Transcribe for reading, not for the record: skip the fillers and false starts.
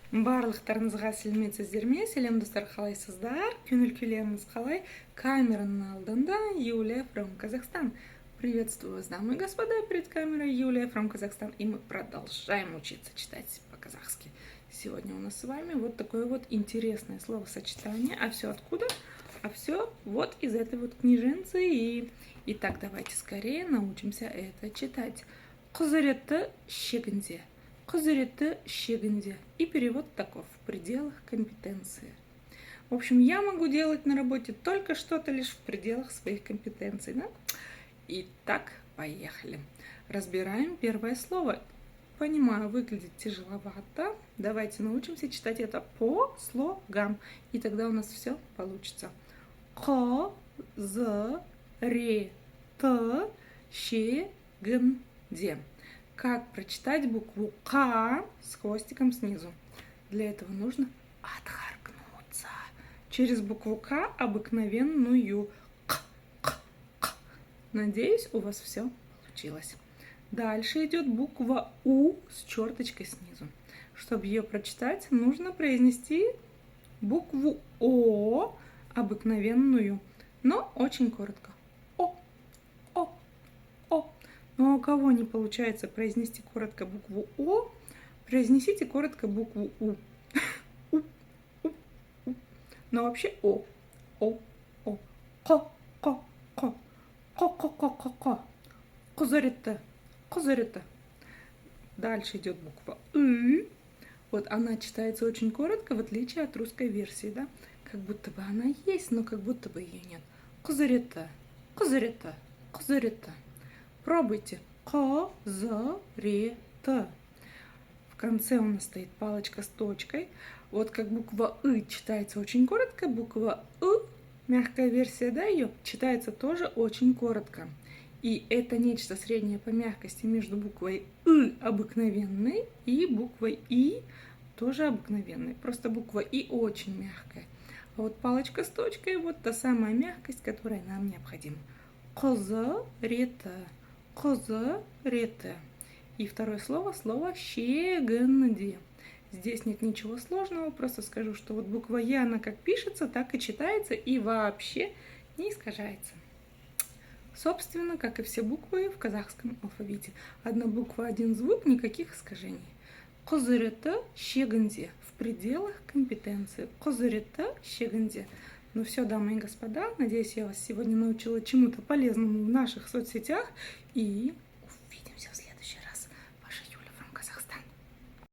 Барлықтарыңызға сәлеметсіздер ме? Сәлем достар, қалайсыздар? Көңіл күйлеріңіз қалай? Камераның алдында Юлия from Казахстан. Приветствую вас, дамы и господа, перед камерой Юлия from Казахстан. И мы продолжаем учиться читать по-казахски. Сегодня у нас с вами вот такое вот интересное словосочетание. А все откуда? А все вот из этой вот книженцы. Итак, давайте скорее научимся это читать. Құзыреті шегінде. Құзыреті шегінде. И перевод таков: в пределах компетенции. В общем, я могу делать на работе только что-то лишь в пределах своих компетенций. Да? Итак, поехали. Разбираем первое слово. Понимаю, выглядит тяжеловато. Давайте научимся читать это по слогам. И тогда у нас все получится. Құзыреті шегінде. Как прочитать букву К с хвостиком снизу? Для этого нужно отхаркнуться через букву К обыкновенную. К. Надеюсь, у вас все получилось. Дальше идет буква У с черточкой снизу. Чтобы ее прочитать, нужно произнести букву О обыкновенную, но очень коротко. Но у кого не получается произнести коротко букву О, произнесите коротко букву У. Но вообще О. Ко. Құзыреті. Дальше идет буква И. Вот она читается очень коротко, в отличие от русской версии, да? Как будто бы она есть, но как будто бы ее нет. Құзыреті. Пробуйте. Құзыреті. В конце у нас стоит палочка с точкой. Вот как буква И читается очень коротко, буква И, мягкая версия, да, ее читается тоже очень коротко. И это нечто среднее по мягкости между буквой И обыкновенной и буквой И тоже обыкновенной. Просто буква И очень мягкая. А вот палочка с точкой, вот та самая мягкость, которая нам необходима. Құзыреті. И второе слово шегінде. Здесь нет ничего сложного, просто скажу, что вот буква Е, она как пишется, так и читается и вообще не искажается. Собственно, как и все буквы в казахском алфавите. Одна буква, один звук, никаких искажений. Құзыреті шегінде. В пределах компетенции. Құзыреті шегінде. Ну все, дамы и господа, надеюсь, я вас сегодня научила чему-то полезному в наших соцсетях. И